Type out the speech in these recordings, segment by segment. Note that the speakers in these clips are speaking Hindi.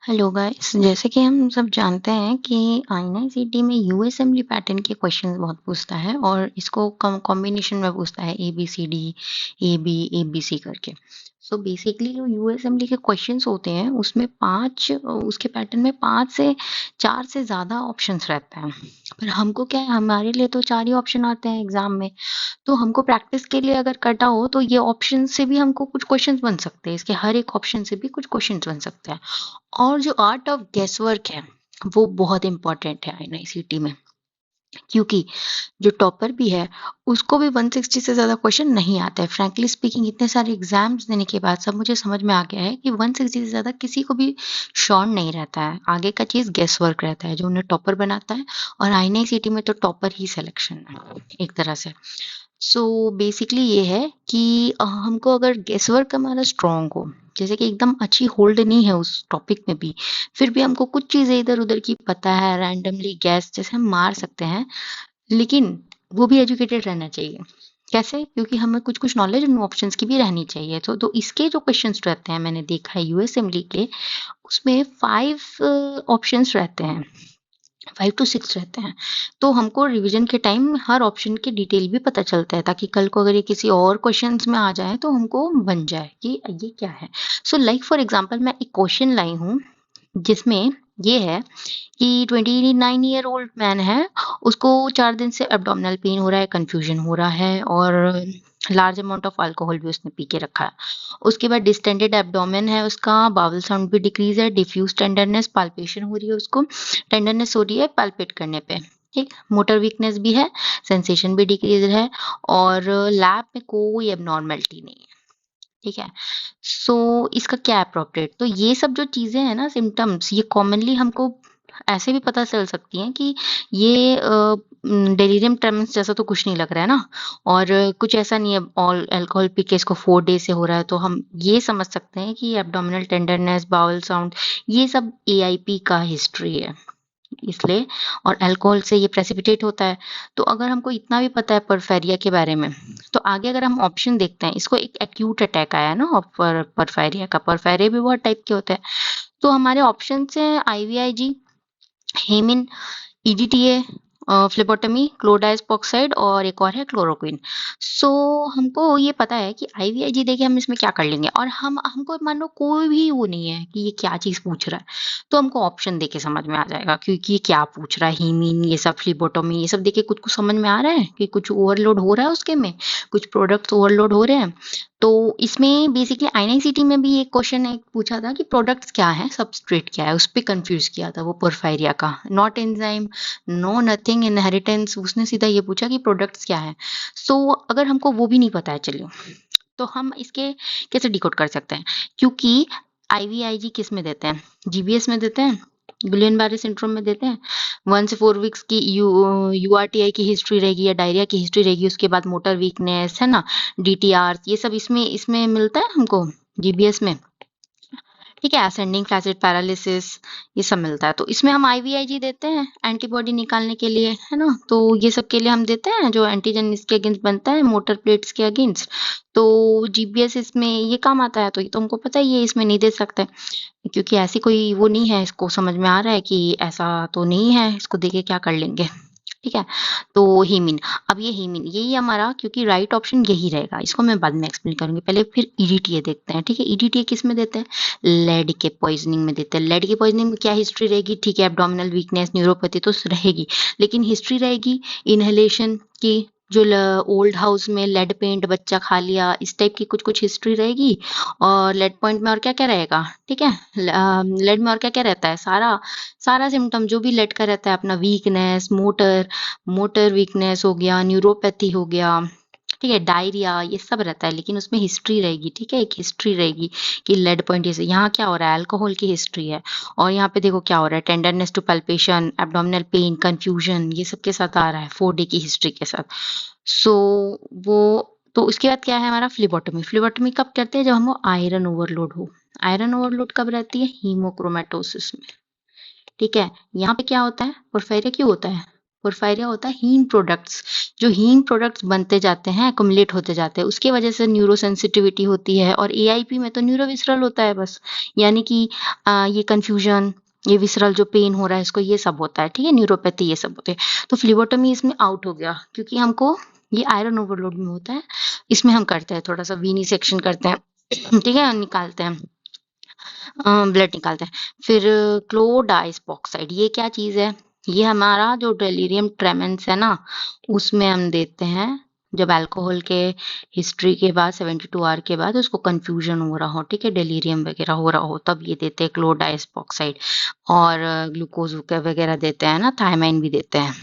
हेलो गाइस, जैसे कि हम सब जानते हैं कि आईआईसीटी में यूएसएमएल पैटर्न के क्वेश्चंस बहुत पूछता है और इसको कॉम्बिनेशन में पूछता है A B C D A B C करके। सो बेसिकली जो यूएसएमएल के क्वेश्चंस होते हैं उसमें उसके पैटर्न में 5 से 4 से ज़्यादा ऑप्शंस रहते हैं। पर हमको क्या है, हमारे लिए तो 4 ही ऑप्शन आते हैं एग्जाम में। तो हमको प्रैक्टिस के लिए अगर करना हो तो ये ऑप्शन से भी हमको कुछ क्वेश्चंस बन सकते हैं, इसके हर एक ऑप्शन से भी कुछ क्वेश्चंस बन सकते हैं। और जो आर्ट ऑफ गेस वर्क है वो बहुत इंपॉर्टेंट है आईआईसीटी में, क्योंकि जो टॉपर भी है उसको भी 160 से ज्यादा क्वेश्चन नहीं आता है। फ्रैंकली स्पीकिंग, इतने सारे एग्जाम्स देने के बाद सब मुझे समझ में आ गया है कि 160 से ज्यादा किसी को भी श्योर नहीं रहता है। आगे का चीज गेस वर्क रहता है जो उन्हें टॉपर बनाता है, और आईआईसीटी में तो टॉपर ही सिलेक्शन है एक तरह से। सो बेसिकली ये है कि हमको अगर गेस वर्क हमारा स्ट्रांग हो, जैसे कि एकदम अच्छी होल्ड नहीं है उस टॉपिक में भी, फिर भी हमको कुछ चीजें इधर उधर की पता है, रैंडमली गैस जैसे हम मार सकते हैं, लेकिन वो भी एजुकेटेड रहना चाहिए। कैसे? क्योंकि हमें कुछ कुछ नॉलेज उन ऑप्शंस की भी रहनी चाहिए। तो इसके जो क्वेश्चंस रहते हैं, मैंने देखा है यूएसएमएल के, उसमें 5 ऑप्शंस रहते हैं, 5 to 6 रहते हैं। तो हमको रिवीजन के टाइम हर ऑप्शन की डिटेल भी पता चलता है, ताकि कल को अगर ये किसी और क्वेश्चंस में आ जाए तो हमको बन जाए कि ये क्या है। सो लाइक फॉर एग्जांपल मैं एक क्वेश्चन लाई हूँ जिसमें ये है कि 29 ईयर ओल्ड मैन है, उसको 4 दिन से एब्डोमिनल पेन हो रहा है, कंफ्यूजन हो रहा है, और लार्ज अमाउंट ऑफ अल्कोहल भी उसने पी के रखा है। उसके बाद डिस्टेंडेड एब्डोमेन है उसका, बावल साउंड भी डिक्रीज है, डिफ्यूज टेंडरनेस, पाल्पेशन हो रही है उसको, टेंडरनेस हो रही है पाल्पेट करने पे। ठीक, मोटर वीकनेस भी है, सेंसेशन भी डिक्रीज है, और लैब में कोई एबनॉर्मेलिटी नहीं है। ठीक है। सो इसका क्या अप्रोप्रिएट, तो ये सब जो चीजें हैं ना, सिम्टम्स, ये कॉमनली हमको ऐसे भी पता चल सकती हैं कि ये डेलिरियम ट्रेमेंस जैसा तो कुछ नहीं लग रहा है ना, और कुछ ऐसा नहीं है ऑल अल्कोहल पी के इसको 4 डे से हो रहा है, तो हम ये समझ सकते हैं कि एब्डोमिनल टेंडरनेस, बाउल साउंड, ये सब एआईपी का हिस्ट्री है इसलिए। और अल्कोहल से ये प्रेसिपिटेट होता है। तो अगर हमको इतना भी पता है परफेरिया के बारे में, तो आगे अगर हम ऑप्शन देखते हैं, इसको एक एक्यूट अटैक आया ना परफेरिया का, परफेरिया भी बहुत टाइप के होते हैं। तो हमारे ऑप्शन है आईवीआईजी, हेमिन, ईडीटीए, फ्लेबोटमी, क्लोराइडॉक्साइड, और एक और है क्लोरोक्विन। सो हमको ये पता है कि आईवीआईजी देके हम इसमें क्या कर लेंगे, और हमको मान लो कोई भी वो नहीं है कि ये क्या चीज पूछ रहा है, तो हमको ऑप्शन देके समझ में आ जाएगा क्योंकि ये क्या पूछ रहा है। हीमिन, ये सब फ्लीबोटोमी, ये सब देके कुछ कुछ समझ में आ रहा है कि कुछ ओवरलोड हो रहा है उसके में, कुछ प्रोडक्ट्स ओवरलोड हो रहे हैं। तो इसमें बेसिकली आईएनआईसीटी में भी एक क्वेश्चन एक पूछा था कि प्रोडक्ट्स क्या है, सबस्ट्रेट क्या है, उस पर कंफ्यूज किया था वो पोरफायरिया का। Not enzyme, no nothing, inheritance, उसने सीधा ये पूछा कि प्रोडक्ट्स क्या है। सो अगर हमको वो भी नहीं पता है, चलिए, तो हम इसके कैसे डिकोड कर सकते हैं, क्योंकि आईवीआईजी किस में देते हैं, जीबीएस में देते हैं, गुलियन बैरे सिंड्रोम में देते हैं। 1 से 4 वीक्स की यूआरटीआई की हिस्ट्री रहेगी या डायरिया की हिस्ट्री रहेगी, उसके बाद मोटर वीकनेस है ना, डीटीआर, ये सब इसमें इसमें मिलता है हमको जीबीएस में। ठीक है, असेंडिंग फ्लैसिड पैरालिसिस, ये सब मिलता है। तो इसमें हम आईवीआईजी देते हैं एंटीबॉडी निकालने के लिए, है ना। तो ये सब के लिए हम देते हैं जो एंटीजन इसके अगेंस्ट बनता है, मोटर प्लेट्स के अगेंस्ट। तो जीबीएस इसमें ये काम आता है, तो ये तो हमको पता ही है, इसमें नहीं दे सकते क्योंकि ऐसी कोई वो नहीं है। इसको समझ में आ रहा है कि ऐसा तो नहीं है, इसको देके क्या कर लेंगे। ठीक है। तो हीमिन, अब ये हीमिन यही हमारा, क्योंकि राइट ऑप्शन यही रहेगा, इसको मैं बाद में एक्सप्लेन करूंगी, पहले फिर ईडीटीए देखते हैं। ठीक है, ईडीटीए किस में देते हैं, लेड के पॉइजनिंग में देते हैं। लेड के पॉइजनिंग में क्या हिस्ट्री रहेगी, ठीक है, एब्डोमिनल वीकनेस, न्यूरोपैथी तो रहेगी, लेकिन हिस्ट्री रहेगी इनहेलेशन की, जो ओल्ड हाउस में लेड पेंट बच्चा खा लिया, इस टाइप की कुछ कुछ हिस्ट्री रहेगी। और लेड पॉइंट में और क्या क्या रहेगा, ठीक है, लेड में और क्या क्या रहता है, सारा सारा सिम्टम जो भी लेड का रहता है अपना, वीकनेस, मोटर मोटर वीकनेस हो गया, न्यूरोपैथी हो गया, ठीक है, डायरिया, ये सब रहता है, लेकिन उसमें हिस्ट्री रहेगी। ठीक है, एक हिस्ट्री रहेगी कि लेड पॉइंट जैसे यहाँ क्या हो रहा है, अल्कोहल की हिस्ट्री है, और यहाँ पे देखो क्या हो रहा है, tenderness to palpation, abdominal pain, confusion, ये सब के साथ आ रहा है 4 डे की हिस्ट्री के साथ। सो वो, तो उसके बाद क्या है हमारा फ्लेबोटमी। फ्लेबोटमी कब करते हैं, जब हमको आयरन ओवरलोड हो। आयरन ओवरलोड कब रहती है, हीमोक्रोमेटोसिस में। ठीक है, यहाँ पे क्या होता है, पोरफीरिया क्यों होता है, पोर्फायरिया होता है हीम प्रोडक्ट्स, जो हीम प्रोडक्ट्स बनते जाते हैं, एक्युमुलेट होते जाते हैं, उसके वजह से न्यूरो सेंसिटिविटी होती है। और एआईपी में तो न्यूरोविसरल होता है बस, यानी कि ये कंफ्यूजन, ये विसरल जो पेन हो रहा है इसको, ये सब होता है, ठीक है, न्यूरोपैथी ये सब होते हैं। तो फ्लेबोटमी इसमें आउट हो गया, क्योंकि हमको ये आयरन ओवरलोड में होता है, इसमें हम करते हैं थोड़ा सा वीनी सेक्शन करते हैं, ठीक है, निकालते हैं, ब्लड निकालते हैं। फिर क्लोडाइसॉक्साइड, ये क्या चीज है? ये हमारा जो डेलिरियम ट्रेमेंस है ना, उसमें हम देते हैं जब अल्कोहल के हिस्ट्री के बाद 72 आवर के बाद उसको कंफ्यूजन हो रहा हो, ठीक है, डेलिरियम वगैरह हो रहा हो, तब ये देते हैं क्लोडाइसॉक्साइड। और ग्लूकोज वगैरह देते हैं ना, थायमाइन भी देते हैं।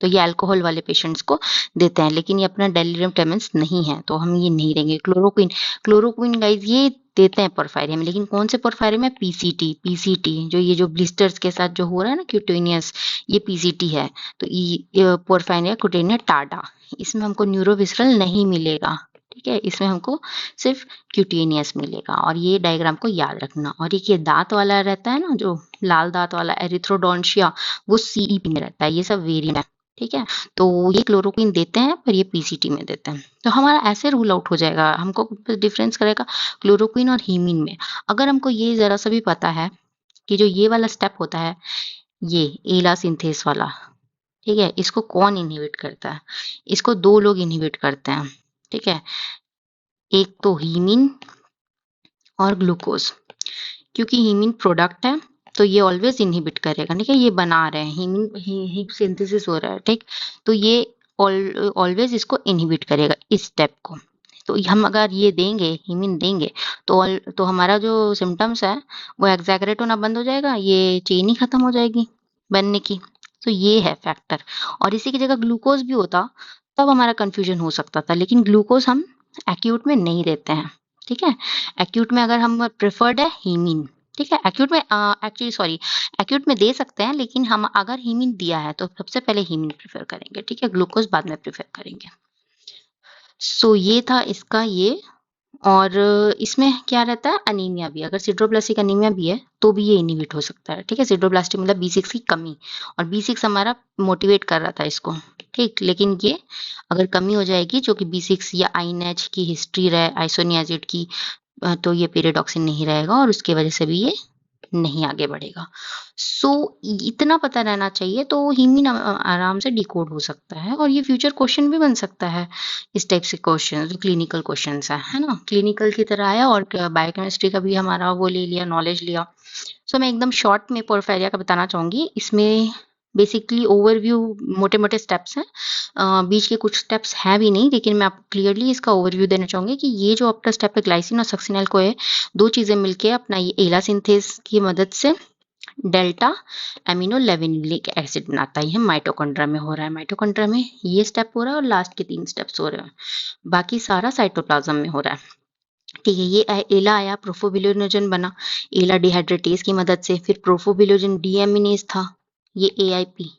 तो ये अल्कोहल वाले पेशेंट्स को देते हैं, लेकिन ये अपना डेलिरियम ट्रेमेंस नहीं है तो हम ये नहीं देंगे। क्लोरोक्विन, क्लोरोक्विन गाइज ये देते हैं पोर्फायरिया में, लेकिन कौन से पोर्फायरिया में? पीसीटी, पीसीटी जो ये जो ब्लिस्टर्स के साथ जो हो रहा है ना क्यूटेनियस, ये पीसीटी है। तो ये पोर्फायरिया क्यूटेनिया टाडा, इसमें हमको न्यूरोविसरल नहीं मिलेगा, ठीक है, इसमें हमको सिर्फ क्यूटेनियस मिलेगा। और ये डायग्राम को याद रखना। और ये दांत वाला रहता है ना, जो लाल दांत वाला एरिथ्रोडोंशिया, वो सीईपी में रहता है, ये सब वेरिएंट है, ठीक है। तो ये क्लोरोक्विन देते हैं पर ये पीसीटी में देते हैं। तो हमारा ऐसे रूल आउट हो जाएगा, हमको डिफरेंस करेगा क्लोरोक्विन और हीमिन में। अगर हमको ये जरा सा भी पता है कि जो ये वाला स्टेप होता है, ये एला सिंथेस वाला, ठीक है, इसको कौन इनहिबिट करता है? इसको दो लोग इनहिबिट करते हैं, ठीक है, एक तो हीमिन और ग्लूकोज। क्योंकि हीमिन प्रोडक्ट है तो ये ऑलवेज इनहिबिट करेगा, ठीक है, ये बना रहे हैं हीमिन सिंथेसिस हो रहा है, ठीक, तो ये ऑलवेज इसको इनहिबिट करेगा इस स्टेप को। तो हम अगर ये देंगे, हीमिन देंगे, तो हमारा जो सिम्टम्स है वो एग्जैगरेट होना बंद हो जाएगा, ये चेन ही खत्म हो जाएगी बनने की। तो ये है फैक्टर। और इसी की जगह ग्लूकोज भी होता तब हमारा कंफ्यूजन हो सकता था, लेकिन ग्लूकोज हम एक्यूट में नहीं देते हैं, ठीक है। एक्यूट में अगर हम प्रेफर्ड है हीमिन, ठीक है, एक्यूट में एक्चुअली सॉरी, एक्यूट में दे सकते हैं, लेकिन हम अगर हीमिन दिया है तो सबसे पहले हीमिन प्रेफर करेंगे, ठीक है, ग्लूकोज बाद में प्रेफर करेंगे। सो ये था इसका ये। और इसमें क्या रहता है, अनीमिया भी, अगर सिड्रोब्लास्टिक अनीमिया भी है तो भी ये इनहिबिट हो सकता है, ठीक है। सिड्रोब्लास्टिक मतलब B6 की कमी, और B6 हमारा मोटिवेट कर रहा था इसको, ठीक, लेकिन ये अगर कमी हो जाएगी, जो कि B6 या आइनएच की हिस्ट्री रहे, आइसोनियाजिड की, तो ये पेरिडॉक्सिन नहीं रहेगा और उसकी वजह से भी ये नहीं आगे बढ़ेगा। सो इतना पता रहना चाहिए, तो हीमिन आराम से डिकोड हो सकता है। और ये फ्यूचर क्वेश्चन भी बन सकता है, इस टाइप से क्वेश्चन जो क्लिनिकल क्वेश्चन है ना, क्लिनिकल की तरह आया। और बायोकेमिस्ट्री का भी हमारा वो ले लिया, नॉलेज लिया। सो मैं एकदम शॉर्ट में पोर्फायरिया का बताना चाहूंगी। इसमें बेसिकली ओवरव्यू मोटे मोटे स्टेप्स हैं, बीच के कुछ स्टेप्स हैं भी नहीं, लेकिन मैं आपको क्लियरली इसका ओवरव्यू देना चाहूंगी कि ये जो अपना स्टेप है ग्लाइसिन और सक्सिनल को है, दो चीजें मिलके अपना ये एला सिंथेस की मदद से डेल्टा एमिनो लेविनुलिक एसिड बनाता है। ये माइटोकॉन्ड्रिया में हो रहा है, माइटोकॉन्ड्रिया में ये स्टेप हो रहा है और लास्ट के 3 स्टेप्स हो रहे हैं, बाकी सारा साइटोप्लाज्म में हो रहा है, ठीक है। ये एला आया, प्रोफोबिलोजन बना एला डिहाइड्रेटेज की मदद से, फिर प्रोफोबिलोजन डीएमिनेज था, ये एआईपी,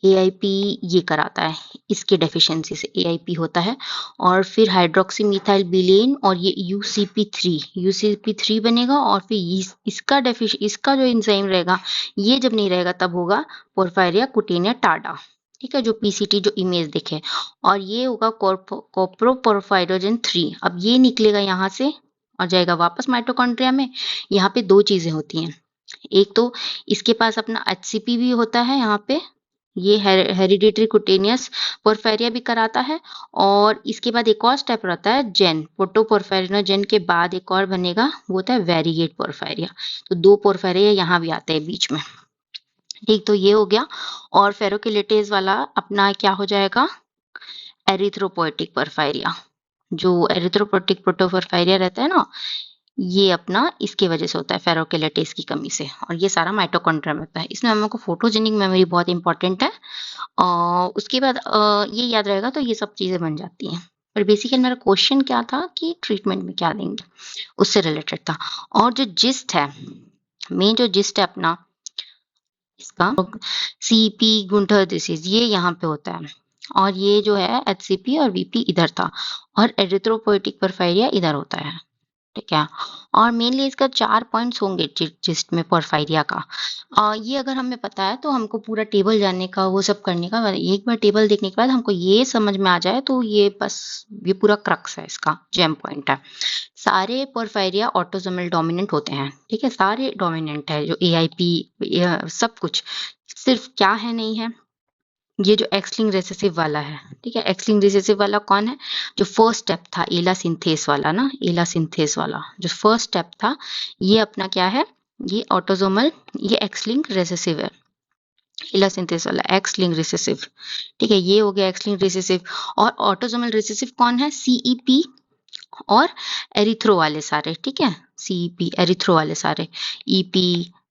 एआईपी ये कराता है, इसके डेफिशिएंसी से एआईपी होता है। और फिर हाइड्रोक्सी मिथाइल बिलेन और ये यूसीपी3 बनेगा। और फिर इसका जो एंजाइम रहेगा, ये जब नहीं रहेगा तब होगा पोर्फायरिया कुटेनिया टाडा, ठीक है, जो पीसीटी जो इमेज दिखे। और ये होगा कोप्रोपोरफायरोजन 3। अब ये निकलेगा यहाँ से और जाएगा वापस माइटोकॉन्ड्रिया में। यहाँ पे दो चीजें होती हैं, एक तो इसके पास अपना एचसीपी भी होता है, यहाँ पे ये हेरिडिटरी कुटेनियस पोर्फायरिया भी कराता है। और इसके बाद एक और स्टेप रहता है जेन, प्रोटोपोर्फायरिनोजेन के बाद एक और बनेगा, वो होता है वेरीगेट पोर्फायरिया। तो 2 पोर्फायरिया यहाँ भी आते हैं बीच में, ठीक, तो ये हो गया। और फेरोकिलेटेज वाला अपना क्या हो जाएगा, एरिथ्रोपोएटिक पोर्फायरिया। जो एरिथ्रोपोएटिक प्रोटोपोर्फायरिया रहता है ना, ये अपना इसकी वजह से होता है, फेरोकिलेटेज की कमी से। और ये सारा माइटोकॉन्ड्रिया में होता है। इसमें हमको फोटोजेनिक मेमोरी बहुत इंपॉर्टेंट है। और उसके बाद ये याद रहेगा तो ये सब चीजें बन जाती हैं। पर बेसिकली मेरा क्वेश्चन क्या था कि ट्रीटमेंट में क्या देंगे, उससे रिलेटेड था। और जो जिस्ट है, मेन जो जिस्ट है अपना इसका, सीपी गुंटर डिसीज, ये यहाँ पे होता है। और ये जो है एचसीपी और वीपी इधर था, और एरिथ्रोपोएटिक पोर्फायरिया इधर होता है। ठीक है। और मेनली इसका 4 पॉइंट्स होंगे जिस्ट में पोरफायरिया का। ये अगर हमें पता है तो हमको पूरा टेबल जानने का, वो सब करने का, एक बार टेबल देखने के बाद हमको ये समझ में आ जाए तो ये बस, ये पूरा क्रक्स है इसका, जेम पॉइंट है। सारे पोरफायरिया ऑटोसोमल डोमिनेंट होते हैं, ठीक है, सारे डोमिनेंट है, जो AIP सब कुछ। सिर्फ क्या है नहीं है, ये जो एक्स लिंक्ड रिसेसिव वाला है, ठीक है, एक्स लिंक्ड रिसेसिव वाला कौन है, जो फर्स्ट स्टेप था एला सिंथेस वाला ना, एला सिंथेस वाला जो फर्स्ट स्टेप था, ये अपना क्या है, ये ऑटोसोमल, ये एक्स लिंक्ड रिसेसिव है, एला सिंथेस वाला एक्स लिंक्ड रिसेसिव, ठीक है, ये हो गया एक्स लिंक्ड रिसेसिव। और ऑटोसोमल रिसेसिव कौन है, CEP और एरिथ्रो वाले सारे, ठीक है, CEP एरिथ्रो वाले सारे, EP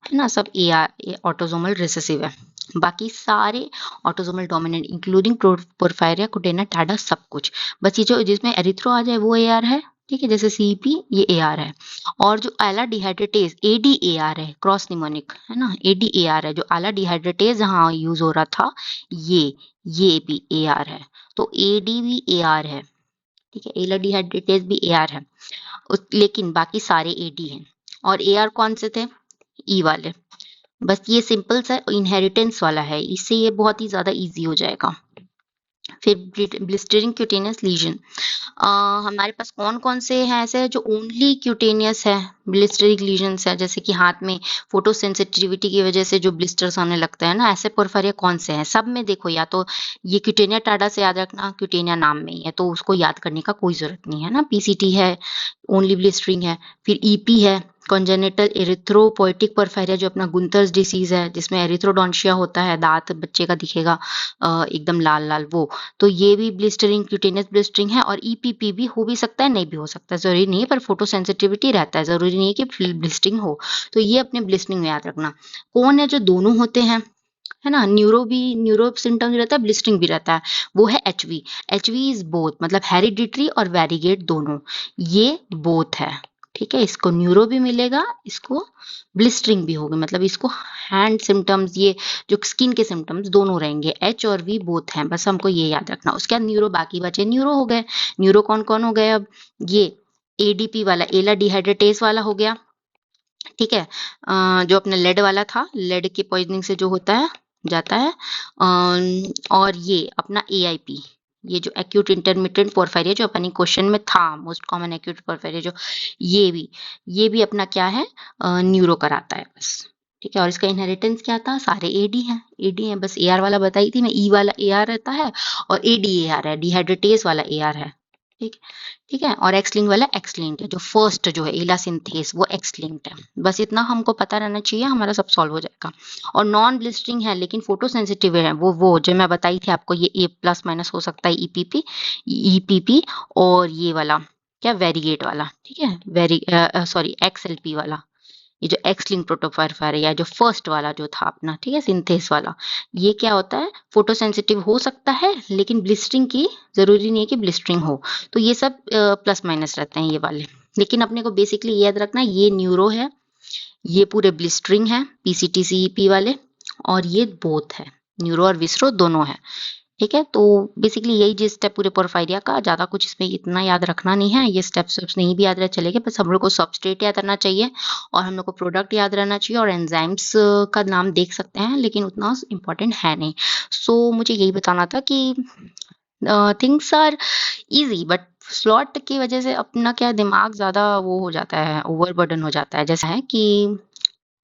है ना, सब AR ऑटोसोमल रिसेसिव है। बाकी सारे autosomal dominant including पोरफायरिया, Kutena, Tada, सब कुछ। बस ये जो जिसमें एरिथ्रो आ जाए वो AR है, ठीक है, जैसे CEP ये AR है। और जो आला डिहाइड्रेटेज ADAR है, क्रॉस निमोनिक है ना, ADAR है, जो आला डिहाइड्रेटेज जहाँ यूज हो रहा था, ये भी AR है, तो AD भी AR है, ठीक है, एला डिहाइड्रेटेज भी AR है। लेकिन बाकी सारे AD हैं। और AR कौन से थे, E वाले। बस ये सिंपल सा इनहेरिटेंस वाला है, इससे ये बहुत ही ज्यादा इजी हो जाएगा। फिर ब्लिस्टरिंग क्यूटेनियस लीजन, हमारे पास कौन कौन से हैं ऐसे जो ओनली क्यूटेनियस है, ब्लिस्टरिंग लीजन्स है, जैसे कि हाथ में फोटो सेंसिटिविटी की वजह से जो ब्लिस्टर्स आने लगता है ना, ऐसे पोरफायरिया कौन से हैं, सब में देखो, या तो ये क्यूटेनिया टाडा से याद रखना, क्यूटेनिया नाम में ही है तो उसको याद करने का कोई जरूरत नहीं है ना, PCT है, ओनली ब्लिस्टरिंग है। फिर EP है, कॉन्जेनिटल एरिथ्रोपोइटिक पोरफायरिया, जो अपना गुंथर्स डिसीज है, जिसमें एरिथ्रोडोंशिया होता है, दांत बच्चे का दिखेगा एकदम लाल लाल, वो तो ये भी ब्लिस्टरिंग, क्यूटेनियस ब्लिस्टरिंग है। और EPP भी हो भी सकता है, नहीं भी हो सकता, जरूरी नहीं है, पर फोटो सेंसिटिविटी रहता है, जरूरी नहीं है कि ब्लिस्टरिंग हो, तो ये अपने ब्लिस्टरिंग में याद रखना। कौन है जो दोनों होते हैं, है ना, न्यूरो सिम्टम्स रहता है, ब्लिस्टरिंग भी रहता है, वो है HV इज बोथ, मतलब हेरिडिटरी और वेरिगेट दोनों, ये बोथ है, ठीक है, इसको न्यूरो भी मिलेगा, इसको ब्लिस्टरिंग भी होगी, मतलब इसको हैंड सिम्टम्स, ये जो स्किन के सिम्टम्स दोनों रहेंगे, H और V बोथ हैं, बस हमको ये याद रखना। उसके बाद न्यूरो, बाकी बचे न्यूरो हो गए। न्यूरो कौन कौन हो गए अब, ये ADP वाला, एला डिहाइड्रेटेस वाला हो गया, ठीक है, जो अपना लेड वाला था, लेड के पॉइजनिंग से जो होता है, जाता है। और ये अपना AIP, ये जो एक्यूट इंटरमिटेंट पोरफायरिया जो अपनी क्वेश्चन में था, मोस्ट कॉमन एक्यूट पोरफायरिया जो, ये भी अपना क्या है, न्यूरो कराता है बस, ठीक है। और इसका इनहेरिटेंस क्या था, सारे AD हैं, बस AR वाला बताई थी मैं, E वाला AR रहता है और ADAR है, डिहाइड्रेटेस वाला AR है, ठीक ठीक है। और एक्स लिंक वाला एक्स लिंक्ड है, जो फर्स्ट जो है एला सिंथेस, वो एक्स लिंक्ड है, बस इतना हमको पता रहना चाहिए, हमारा सब सॉल्व हो जाएगा। और नॉन ब्लिस्टरिंग है लेकिन फोटो सेंसिटिव है, वो जो मैं बताई थी आपको, ये A प्लस माइनस हो सकता है, EPP और ये वाला क्या, वेरीगेट वाला, ठीक है, सॉरी XLP वाला, ये जो एक्स लिंक प्रोटोफायर है, या जो फर्स्ट वाला जो था अपना, ठीक है, सिंथेस वाला, ये क्या होता है, फोटो सेंसिटिव हो सकता है लेकिन ब्लिस्टरिंग की जरूरी नहीं है कि ब्लिस्टरिंग हो, तो ये सब प्लस माइनस रहते हैं ये वाले। लेकिन अपने को बेसिकली याद रखना, ये न्यूरो है, ये पूरे ब्लिस्टरिंग है, PCT CEP वाले, और ये बोथ है, न्यूरो और विसरो दोनों है, ठीक है। तो बेसिकली यही जिस स्टेप पूरे पोरफायरिया का, ज्यादा कुछ इसमें इतना याद रखना नहीं है, ये स्टेप्स नहीं भी याद रह चलेगा, बस हम लोग को सबस्ट्रेट याद रहना चाहिए और हम लोग को प्रोडक्ट याद रहना चाहिए, और एंजाइम्स का नाम देख सकते हैं लेकिन उतना इम्पोर्टेंट है नहीं। सो मुझे यही बताना था कि things are easy, but slot की वजह से अपना क्या दिमाग ज्यादा वो हो जाता है, ओवरबर्डन हो जाता है, जैसा है कि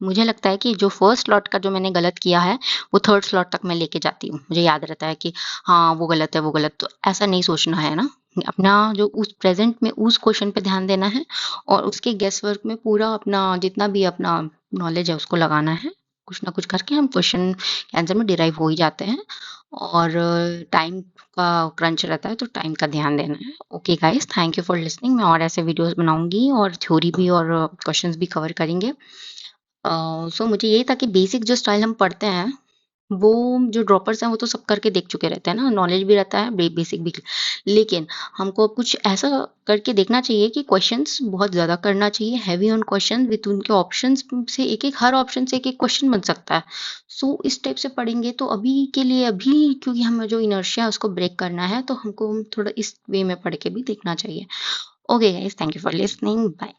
मुझे लगता है कि जो फर्स्ट स्लॉट का जो मैंने गलत किया है, वो थर्ड स्लॉट तक मैं लेके जाती हूँ, मुझे याद रहता है कि हाँ वो गलत है, वो गलत, तो ऐसा नहीं सोचना है ना, अपना जो उस प्रेजेंट में उस क्वेश्चन पे ध्यान देना है, और उसके गेस वर्क में पूरा अपना जितना भी अपना नॉलेज है उसको लगाना है, कुछ ना कुछ करके हम क्वेश्चन के आंसर में डिराइव हो ही जाते हैं। और टाइम का क्रंच रहता है तो टाइम का ध्यान देना है। Okay guys, thank you for listening, मैं और ऐसे वीडियोस बनाऊंगी और थ्योरी भी और क्वेश्चंस भी कवर करेंगे। सो मुझे यही था कि बेसिक जो स्टाइल हम पढ़ते हैं, वो जो ड्रॉपर्स हैं वो तो सब करके देख चुके रहते हैं ना, नॉलेज भी रहता है, बेसिक भी, लेकिन हमको कुछ ऐसा करके देखना चाहिए कि क्वेश्चंस बहुत ज़्यादा करना चाहिए, हैवी ऑन क्वेश्चन विथ उनके ऑप्शंस से, एक एक हर ऑप्शन से एक एक क्वेश्चन बन सकता है। सो इस टाइप से पढ़ेंगे तो अभी के लिए, अभी क्योंकि हमें जो इनर्शिया है उसको ब्रेक करना है, तो हमको थोड़ा इस वे में पढ़ के भी देखना चाहिए। Okay guys, thank you for listening, bye.